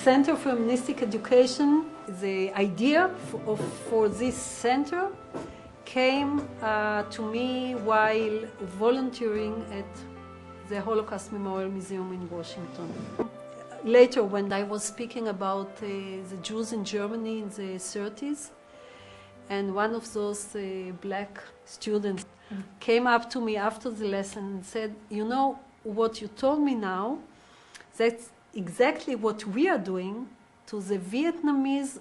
Center for Humanistic Education, the idea for this center came to me while volunteering at the Holocaust Memorial Museum in Washington. Later, when I was speaking about the Jews in Germany in the 30s, and one of those black students came up to me after the lesson and said, "You know, what you told me now, that's exactly what we are doing to the Vietnamese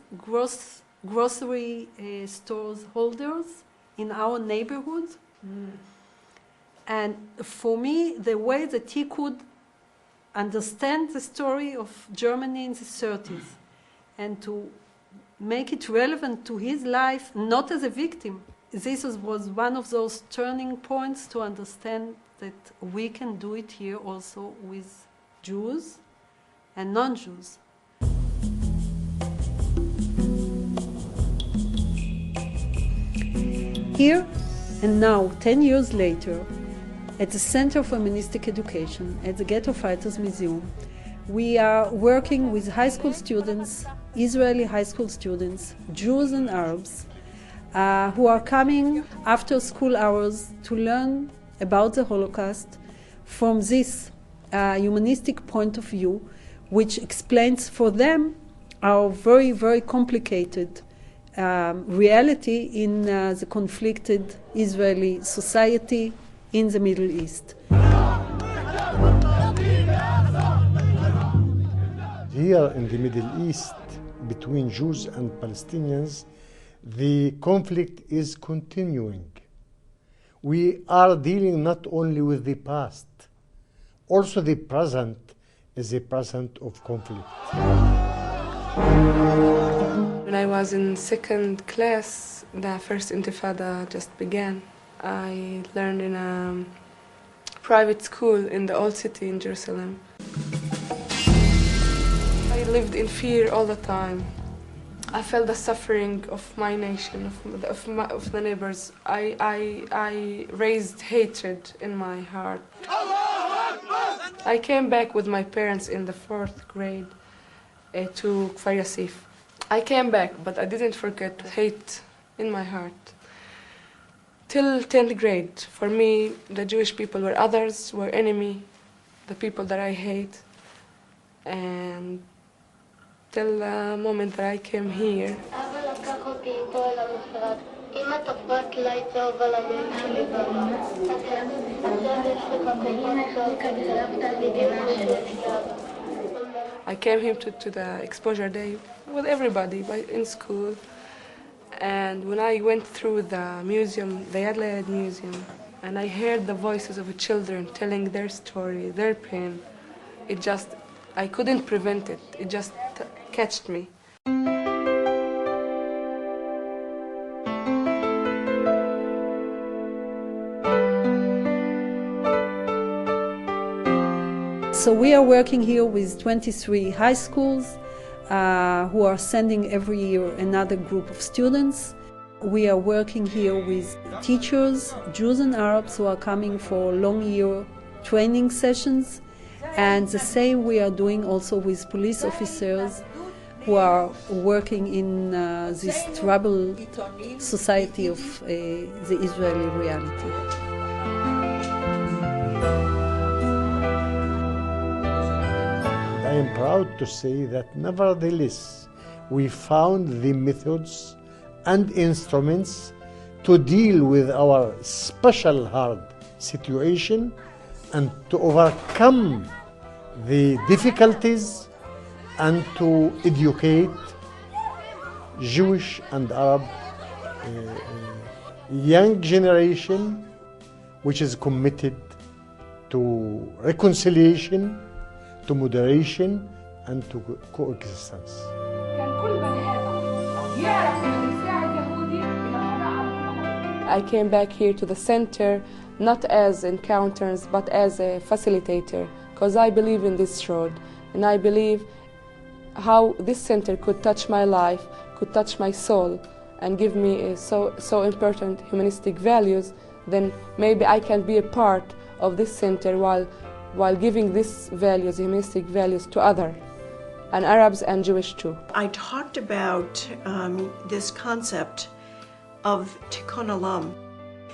grocery stores holders in our neighborhood." And for me, the way that he could understand the story of Germany in the 30s and to make it relevant to his life, not as a victim, this was one of those turning points to understand that we can do it here also with Jews and non-Jews. Here and now, 10 years later, at the Center for Humanistic Education at the Ghetto Fighters Museum, we are working with high school students, Israeli high school students, Jews and Arabs, who are coming after school hours to learn about the Holocaust from this humanistic point of view, which explains for them our very, very complicated reality in the conflicted Israeli society in the Middle East. Here in the Middle East, between Jews and Palestinians, the conflict is continuing. We are dealing not only with the past, also the present is a present of conflict. When I was in second class, the first Intifada just began. I learned in a private school in the old city in Jerusalem. I lived in fear all the time. I felt the suffering of my nation, of the neighbors. I raised hatred in my heart. I came back with my parents in the 4th grade to Kfar Yassif. I came back, but I didn't forget hate in my heart. Till 10th grade, for me, the Jewish people were others, were enemy, the people that I hate. And till the moment that I came here. I came here to the exposure day with everybody in school. And when I went through the museum, the Yad Layad Museum, and I heard the voices of children telling their story, their pain, I couldn't prevent it. It just catched me. So we are working here with 23 high schools who are sending every year another group of students. We are working here with teachers, Jews and Arabs, who are coming for long-year training sessions. And the same we are doing also with police officers who are working in this troubled society of the Israeli reality. I am proud to say that nevertheless we found the methods and instruments to deal with our special hard situation and to overcome the difficulties and to educate Jewish and Arab young generation which is committed to reconciliation, to moderation and to coexistence. I came back here to the center not as encounters but as a facilitator, because I believe in this road and I believe how this center could touch my life, could touch my soul and give me so important humanistic values. Then maybe I can be a part of this center while giving these values, humanistic values, to and Arabs and Jewish too. I talked about this concept of Tikun Olam.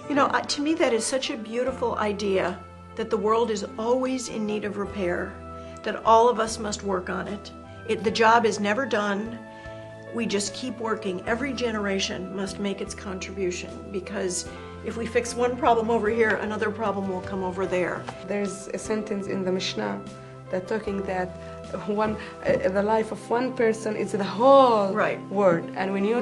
You know, to me that is such a beautiful idea, that the world is always in need of repair, that all of us must work on it. The job is never done. We just keep working. Every generation must make its contribution, because if we fix one problem over here, another problem will come over there. There's a sentence in the Mishnah that talking that the life of one person is the whole world, and when you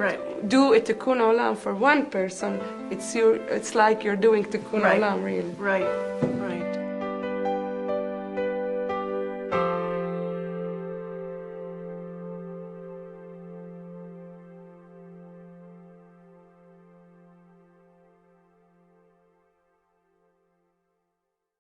do a Tikun Olam for one person, it's like you're doing Tikun Olam, really. Right.